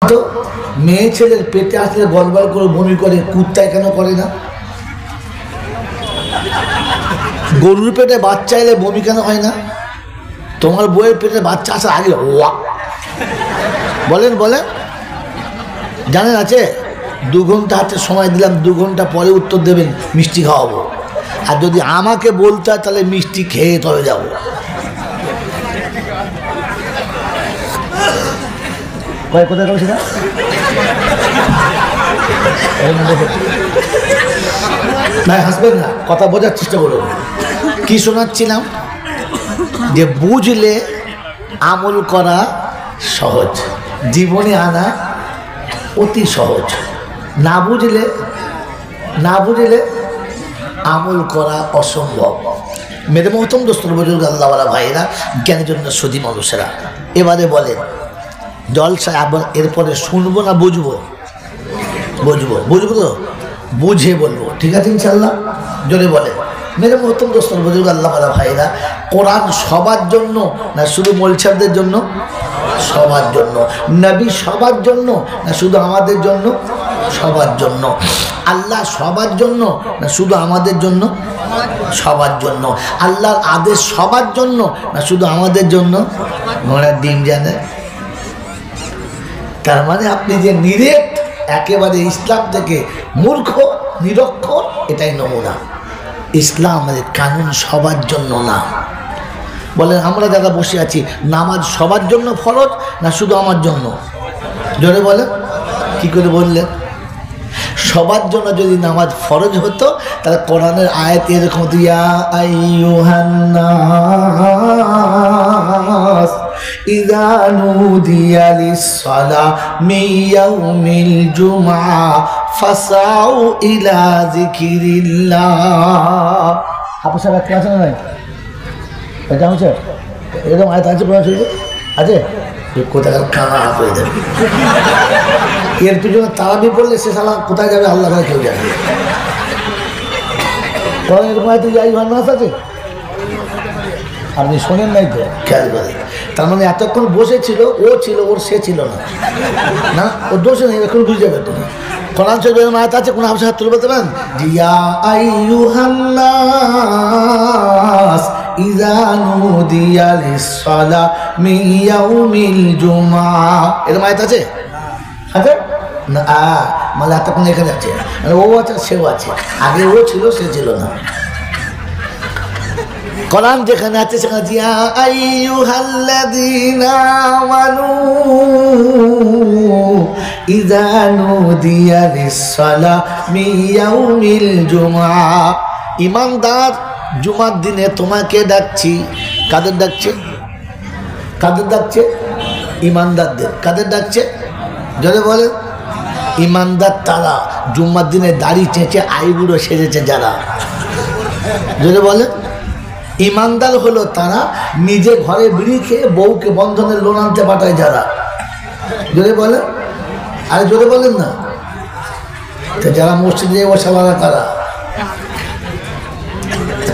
তো মেয়ে ছেলের পেটে আসলে গড়বড় করে বমি করে, কুত্তায় কেন করে না? গরুর পেটে বাচ্চা এলে বমি কেন হয় না? তোমার বউয়ের পেটে বাচ্চা আসার আগে বলেন বলেন, জানেন আছে? 2 ঘন্টা হাতে সময় দিলাম, 2 ঘন্টা পরে উত্তর দেবেন, মিষ্টি খাওয়াবো। আর যদি আমাকে বলতে হয় তাহলে মিষ্টি খেয়ে তবে যাব। কোথায় করেছি না? হাসবেন না, কথা বোঝার চেষ্টা করুন। কি শোনাচ্ছিলাম? যে বুঝলে আমল করা সহজ, জীবনে আনা অতি সহজ। না বুঝলে আমল করা অসম্ভব। মেরে মহতম দোস্তর বুজুর্গ আল্লাহওয়ালা ভাইয়েরা, জ্ঞানের জন্য সদী মানুষেরা, এবারে বলেন জলসা আবার এরপরে শুনবো না বুঝবো? বুঝবো তো, বুঝে বলবো, ঠিক আছে ইনশাল্লাহ? জোরে বলেন। মেরে মহতম দোস্তর বুজুর্গ আল্লাহওয়ালা ভাইয়েরা, কোরআন সবার জন্য না শুধু মোলছাবদের জন্য? সবার জন্য। নবী সবার জন্য না শুধু আমাদের জন্য? সবার জন্য। আল্লাহ সবার জন্য না শুধু আমাদের জন্য? সবার জন্য। আল্লাহর আদেশ সবার জন্য না শুধু আমাদের জন্য? ঘোড়ার ডিম জানে। তার মানে আপনি যে নিরেট একেবারে ইসলাম থেকে মূর্খ নিরক্ষর, এটাই নমুনা। ইসলামের কানুন সবার জন্য না। বলেন আমরা যারা বসে আছি, নামাজ সবার জন্য ফরজ না শুধু আমার জন্য? জোরে বলেন। কি করে বললেন? সবার জন্য যদি নামাজ ফরজ হতো তাহলে কোরআনের আয়াত এরকম হতো, ইয়া আইয়ুহান নাস ইযা নুদিয়া লিস-সালাহ মিন ইয়াউমিল জুমআ ফাসাউ ইলা যিকিরিল্লাহ। আপনার সাথে ক্লাস নাই? এটা হচ্ছে এরকম আয়াত আছে? কোরআন শরীফে আছে? কোথাকার কানা হয়ে যাবে। এর পিছনে তারাবি পড়লে সে সালা কোথায় যাবে আল্লাহ ছাড়া কেউ যাবে। এরকম আয়াত ইয়া আইয়ুহান নাস আছে, আপনি শোনেন নাই তো? খেয়াল করে। তার মানে এতক্ষণ বসেছিল, ও ছিল, ওর সে ছিল না, না ওর দোষে নেই, এখন বুঝে যাবে তুমি। কোরআন শরীফের আয়াত আছে, কোন আপনার হাত তুলে বলতে পারেন? ইয়া আইয়ুহান নাস ইযা নুদিয়া লিস-সালাহ মিন ইয়াউমিল জুমআ, এরকম আয়াত আছে? আছে না? মানে এতক্ষণ এখানে আছে, ও আছে সেও আছে, আগে ও ছিল সে ছিল না। কোরআন যেখানে আছে সেখানে ইয়া আইয়ুহাল্লাযীনা আমানু ইযা নুদিয়া লিস-সালাহ মিন ইয়াউমিল জুমআ। ঈমানদার, জুমার দিনে তোমাকে ডাকছি। কাদের ডাকছে? কাদের ডাকছে? ঈমানদারদের। কাদের ডাকছে? জোরে বলেন। ঈমানদার তারা, জুমার দিনে দাড়ি চেঁচে আইবুড়ো সেজেছে যারা। জোরে বলেন। ঈমানদার হলো তারা নিজে ঘরে বিড়ি খেয়ে বউকে বন্ধনের লোন আনতে পাঠায় যারা। জোরে বলেন। আরে জোরে বলেন না। তো যারা মসজিদে বসালারা তারা,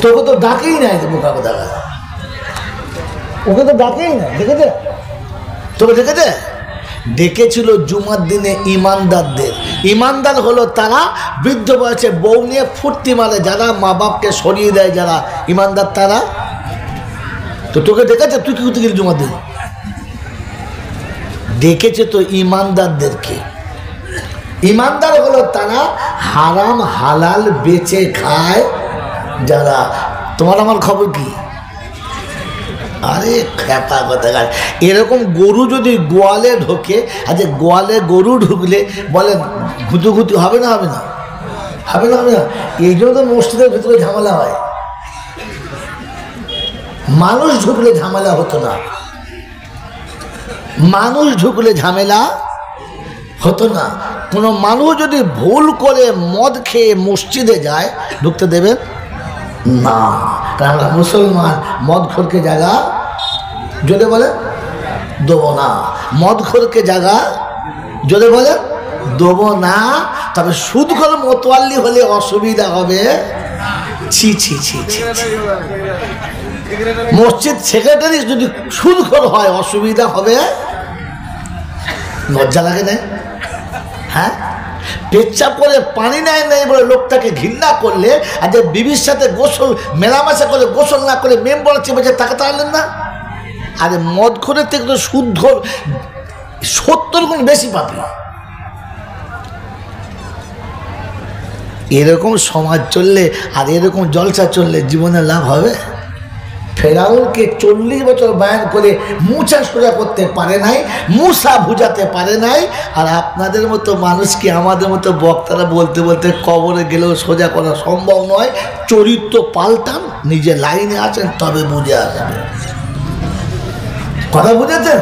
তোকে তো ডাকেই নাই, বোকা কথা, ওকে তো ডাকেই নাই। দেখেছে? তোকে দেখেছে? ডেকেছিল জুমার দিনে ঈমানদারদের। ঈমানদার হলো তারা বৃদ্ধ বয়সে বউ নিয়ে ফুর্তি মারে যারা, মা বাপকে সরিয়ে দেয় যারা, ঈমানদার তারা। তো তোকে ডেকেছে, তুই কি করতে গেলি জুমার দিন? ডেকেছে তো ঈমানদারদেরকে। ঈমানদার হলো তারা হারাম হালাল বেচে খায় যারা। তোমার আমার খবর কি? আরে খেপা কথা। এরকম গরু যদি গোয়ালে ঢোকে, আচ্ছা গোয়ালে গরু ঢুকলে বলে ঘুতুঘুতি হবে না? হবে না? হবে না? হবে না? এই জন্য তো মসজিদের ভিতরে ঝামেলা হয়। মানুষ ঢুকলে ঝামেলা হতো না, মানুষ ঢুকলে ঝামেলা হতো না। কোনো মানুষ যদি ভুল করে মদ খেয়ে মসজিদে যায়, ঢুকতে দেবেন না, কারণ আমরা মুসলমান। মদখোরকে জায়গা, জোরে বলে, দেবো না। মদখোরকে জায়গা, জোরে বলে, দেবো না। তবে সুদখোর মোতওয়াল্লি হলে অসুবিধা হবে। ছি ছি ছি ছি। মসজিদ সেক্রেটারি যদি সুদখোর হয় অসুবিধা হবে লজ্জা লাগে না? হ্যাঁ, পেচ্ছাপ করে পানি নেয় নাই বলে লোকটাকে ঘৃণা করলে, আর যে বিবির সাথে গোসল মেলামেশা করে গোসল না করে মেম্বার চেপেছে তাকে তাড়লেন না? আরে মদ খোরের থেকে তো শুদ্ধ 70 গুণ বেশি পাপি। এরকম সমাজ চললে আর এরকম জলসা চললে জীবনে লাভ হবে? ফেরাউনকে 40 বছর বায়ান করে মুছা সোজা করতে পারে নাই, মুসা বুঝাতে পারে নাই। আর আপনাদের মতো মানুষকে আমাদের মতো বক্তারা বলতে বলতে কবরে গেলেও সোজা করা সম্ভব নয়। চরিত্র পাল্টান, নিজে লাইনে আছেন তবে বুঝে আসবে। কথা বুঝেছেন?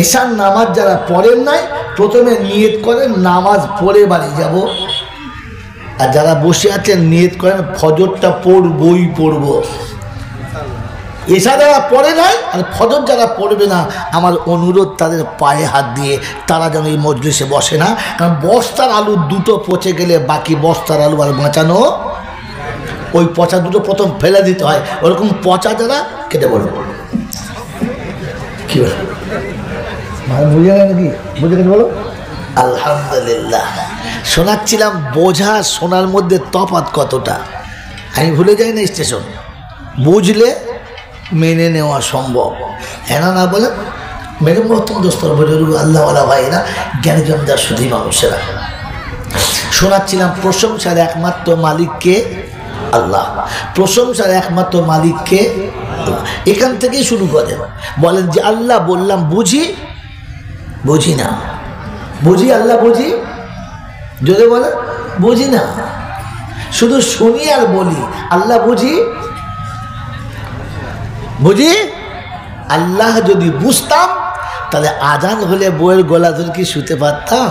এশার নামাজ যারা পড়েন নাই প্রথমে নিয়ত করেন নামাজ পড়ে বাড়ি যাব, আর যারা বসে আছেন নিয়ত করেন ফজরটা পড়বই পড়ব। এশা যারা পড়ে নাই আর ফজর যারা পড়বে না, আমার অনুরোধ তাদের পায়ে হাত দিয়ে তারা যেন এই মজলিসে বসে না। কারণ বস্তার আলু দুটো পচে গেলে বাকি বস্তার আলু আর বাঁচানো, ওই পচা দুটো প্রথম ফেলে দিতে হয়। ওরকম পচা যারা কেটে বলবো কি বলো, বুঝে গেল নাকি? বুঝে গেছে বলো আলহামদুলিল্লাহ। শোনাচ্ছিলাম বোঝা শোনার মধ্যে তফাৎ কতটা আমি ভুলে যাই না। স্টেশন বুঝলে মেনে নেওয়া সম্ভব, হ্যাঁ না বলে? মেরে মহত্তম দোস্তর বুজুর্গ আল্লাহওয়ালা ভাইরা, জ্ঞানীজনদার সুধী মানুষেরা, শোনাচ্ছিলাম প্রশংসার একমাত্র মালিককে আল্লাহ। প্রশংসার একমাত্র মালিককে আল্লাহ। এখান থেকেই শুরু করেন, বলেন যে আল্লাহ বললাম বুঝি, বুঝি না, বুঝি আল্লাহ বুঝি, যদি বলে বুঝি না, শুধু শুনি আর বলি আল্লাহ বুঝি, বুঝি। আল্লাহ যদি বুঝতাম তাহলে আজান হলে বইয়ের গলা ধরে কি শুতে পারতাম?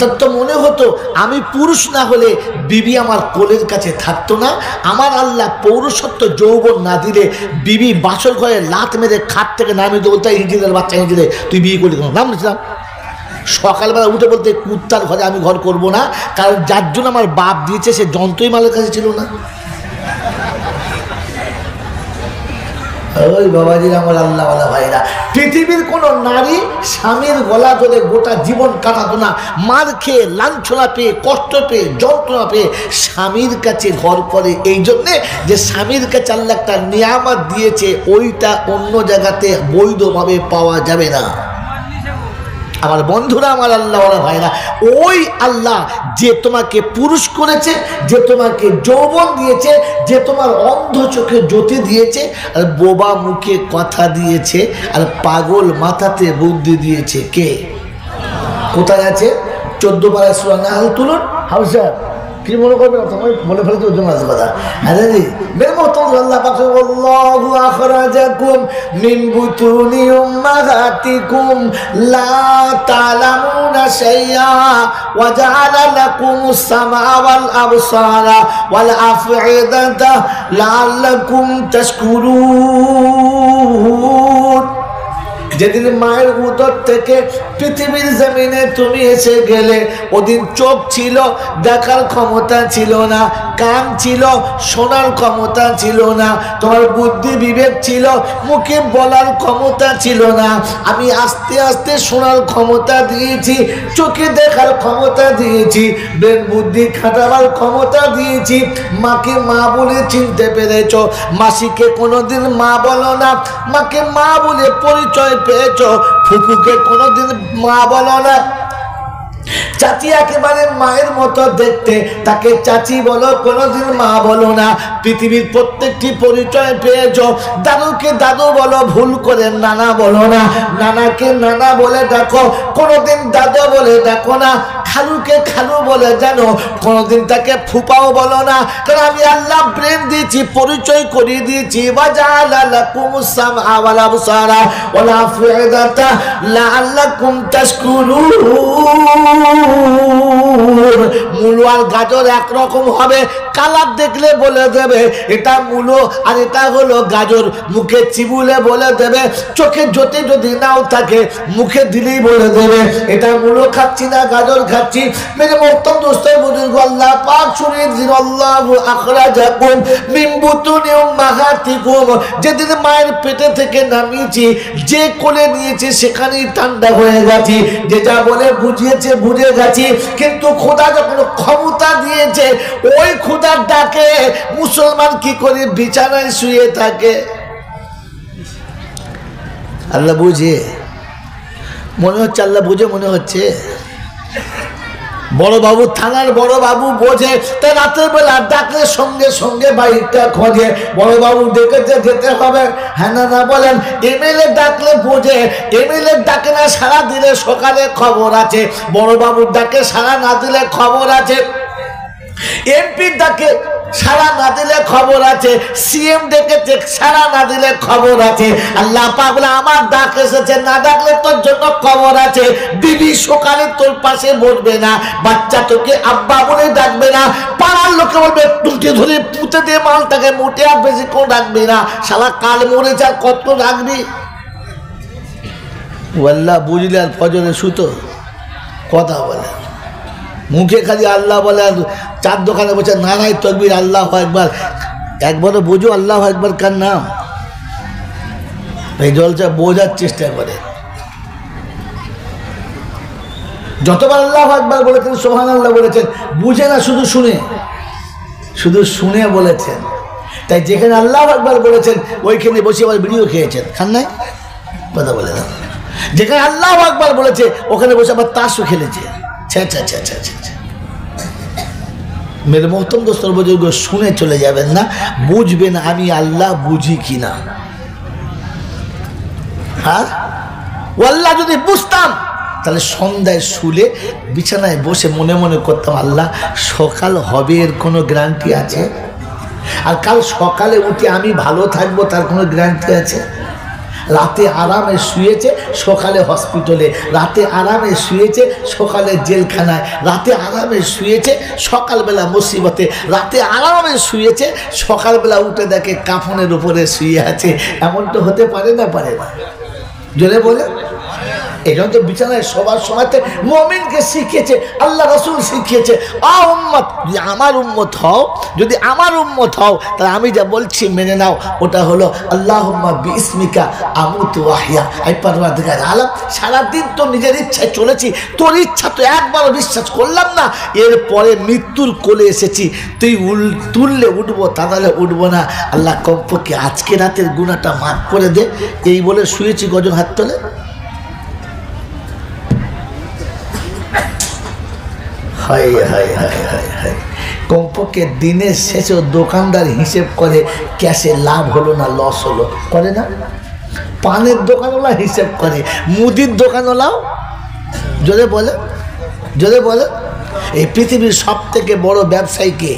তার তো মনে হতো আমি পুরুষ না হলে বিবি আমার কোলের কাছে থাকতো না। আমার আল্লাহ পৌরুষত্ব যৌবন না দিলে বিবি বাসর ঘরে লাত মেরে খাট থেকে নামিয়ে দেবো, তাই ইঞ্জিনের বাচ্চা ইঞ্জিনে তুই বিয়ে করলি কেন? নাম নিয়েছিলাম সকালবেলা উঠে বলতে কুত্তার ঘরে আমি ঘর করব না, কারণ যার জন্য আমার বাপ দিয়েছে সে যন্ত্রই মালের কাছে ছিল না। ওই বাবাজির আমার আল্লাহওয়ালা ভাইরা, পৃথিবীর কোন নারী স্বামীর গলা ধরে গোটা জীবন কাটাতো না। মার খেয়ে, লাঞ্ছনা পেয়ে, কষ্ট পেয়ে, যন্ত্রণা পেয়ে স্বামীর কাছে ঘর করে, এই জন্যে যে স্বামীর কাছে আল্লাহ একটা নিয়ামত দিয়েছে, ওইটা অন্য জায়গাতে বৈধভাবে পাওয়া যাবে না। আমার বন্ধুরা, আমার আল্লাহওয়ালা ভাইরা, ওই আল্লাহ যে তোমাকে পুরুষ করেছে, যে তোমাকে যৌবন দিয়েছে, যে তোমার অন্ধ চোখে জ্যোতি দিয়েছে, আর বোবা মুখে কথা দিয়েছে, আর পাগল মাথাতে বুদ্ধি দিয়েছে, কে? কোথায় আছে? 14 পারা সূরা নাহল তুলুন। হাউসা কি মনে করবেন? তোমায় বলে ফেলতে ওর জন্য আছে কথা। আরে মেরে মহতম আল্লাহ পাক আল্লাহু আখরাজাকুম মিন বুতুনি উম্মাহাতিকুম লা তা'লামুনা শাইআ ওয়া জাআলা লাকুমুস সামআ ওয়াল আবসারা ওয়াল আফইদাতা লাআল্লাকুম তাশকুরুন। যেদিন মায়ের উদর থেকে পৃথিবীর জমিনে তুমি এসে গেলে, ওদিন চোখ ছিল, দেখার ক্ষমতা ছিল না, কান ছিল, শোনার ক্ষমতা ছিল না, তোমার বুদ্ধি বিবেক ছিল, মুখে বলার ক্ষমতা ছিল না। আমি আস্তে আস্তে শোনার ক্ষমতা দিয়েছি, চোখে দেখার ক্ষমতা দিয়েছি, ব্রেন বুদ্ধি খাটাবার ক্ষমতা দিয়েছি। মাকে মা বলে চিনতে পেরেছ, মাসিকে কোনোদিন মা বলো না, মাকে মা বলে পরিচয় পেয়েছ, ফুপুকে কোনোদিন মা বলো না। চাচি একেবারে মায়ের মতো দেখতে, তাকে চাচি বলো, কোনোদিন মা বলো না। পৃথিবীর প্রত্যেকটি পরিচয় পেয়েছ। দাদুকে দাদু বলো, ভুল করে নানা বলো না। নানাকে নানা বলে ডাকো, কোনোদিন দাদা বলে ডাকো না। খালুকে খালু বলে জানো, কোনোদিন তাকে ফুপাও বলো না। কারণ আমি আল্লাহ ব্রেন দিয়েছি, পরিচয় করিয়ে দিয়েছি। ওয়াজাআলা লাকুমুস সামআ ওয়াল আবসারা ওয়াল আফইদাতা লাআল্লাকুম তাশকুরুন। মূলো আর গাজর একরকম হবে, কালার দেখলে বলে দেবে এটা মূলো আর এটা হলো গাজর, মুখে চিবুলে বলে দেবে, চোখে জ্যোতি যদি নাও থাকে মুখে দিলেই বলে দেবে এটা মূলো খাচ্ছি না গাজর খাচ্ছি। মেরে মোহতরম দোস্তর বুজুর্গ, আল্লাহ পাক শুনিয়ে দিন আল্লাহু আখরাজাকুম মিন বুতুনি উম্মাহাতিকুম, যেদিন মায়ের পেটে থেকে নামিয়েছি, যে কোলে নিয়েছে সেখানেই ঠান্ডা হয়ে গেছি, যে যা বলে বুঝিয়েছে বুঝে গেছি। কিন্তু খোদা যখন ক্ষমতা দিয়েছে ওই খোদার ডাকে মুসলমান কি করে বিছানায় শুয়ে থাকে? আল্লাহ বুঝে, মনে হচ্ছে আল্লাহ বুঝে মনে হচ্ছে। বড় বাবু থানার বড় বাবু বোঝে, তাই রাতের বেলা ডাকলে সঙ্গে সঙ্গে বাইকটা খোঁজে, বড় বাবু ডেকেছে যেতে হবে, হ্যাঁ না না বলেন। এমএলএ ডাকলে বোঝে, এমএলএ ডাকে না সারা দিলে সকালে খবর আছে, বড় বাবুর ডাকে সারা না দিলে খবর আছে, এমপির ডাকে সারা না দিলে খবর আছে, সিএম ডেকেছে সারা না দিলে খবর আছে। আল্লাহ পাক বলে আমার ডাক এসেছে, না ডাকলে তোর জন্য খবর আছে। বিবি সকালে তোর পাশে বসবে না, বাচ্চা তোকে আব্বা বলে ডাকবে না, পাড়ার লোকে বলবে টুটে ধরে পুঁতে দিয়ে মালটাকে মোটে আর বেশিক্ষণ ডাকবি না, শালা কাল মরে যা কত ডাকবি। আল্লাহ বুঝলে আর ফজরে সুতো কথা বলে, মুখে খালি আল্লাহ বলে, আর চার দোকানে বসে নানাই তকবীর আল্লাহ একবার, একবারও বোঝো আল্লাহ একবার কার নাম। এই জলটা বোঝার চেষ্টা করে, যতবার আল্লাহ একবার বলেছেন সুবহানাল্লাহ বলেছেন, বুঝে না শুধু শুনে, শুধু শুনে বলেছেন। তাই যেখানে আল্লাহ একবার বলেছেন ওইখানে বসে আবার বিড়িও খেয়েছেন, খান নাই কথা বলে না। যেখানে আল্লাহ একবার বলেছে ওখানে বসে আবার তাসও খেলেছে। মেরে মোহতরম দোস্তর বুজুর্গ, শুনে চলে যাবেন না, বুঝবেন আমি আল্লাহ বুঝি কিনা। হ্যাঁ, ও আল্লাহ যদি বুঝতাম তাহলে সন্ধ্যায় শুলে বিছানায় বসে মনে মনে করতাম আল্লাহ সকাল হবে এর কোনো গ্যারান্টি আছে? আর কাল সকালে উঠে আমি ভালো থাকবো তার কোনো গ্যারান্টি আছে? রাতে আরামে শুয়েছে, সকালে হসপিটালে, রাতে আরামে শুয়েছে, সকালে জেলখানায়, রাতে আরামে শুয়েছে, সকালবেলা মুসিবতে, রাতে আরামে শুয়েছে, সকালবেলা উঠে দেখে কাফনের উপরে শুয়ে আছে। এমন তো হতে পারে না, পারে না? জোরে বলে। এখানে তো বিছানায় সবার সময়তে মুমিনকে শিখিয়েছে, আল্লাহ রাসূল শিখিয়েছে, উম্মত যদি আমার উম্মত হও, যদি আমার উম্মত হও তাহলে আমি যা বলছি মেনে নাও। ওটা হলো আল্লাহুম্মা বিইসমিকা আমুতু ওয়া আহইয়া। আই পরওয়ারদিগার আলম, সারাদিন তো নিজের ইচ্ছায় চলেছি, তোর ইচ্ছা তো একবারও বিশ্বাস করলাম না, এরপরে মৃত্যুর কোলে এসেছি, তুই তুললে উঠবো, তাহলে উঠবো না। আল্লাহ কমপক্ষে আজকে রাতের গুনাহটা মাফ করে দে, এই বলে শুয়েছি। গজন হাত তোলে। হায় হায় হায় হায় হায়, কমপক্ষে দিনের শেষে দোকানদার হিসেব করে ক্যাশে লাভ হলো না লস হলো, করে না? পানের দোকানওয়ালা হিসেব করে, মুদির দোকানওয়ালাও। জোরে বলে, জোরে বলে। এই পৃথিবীর সব থেকে বড় ব্যবসায়ী কে?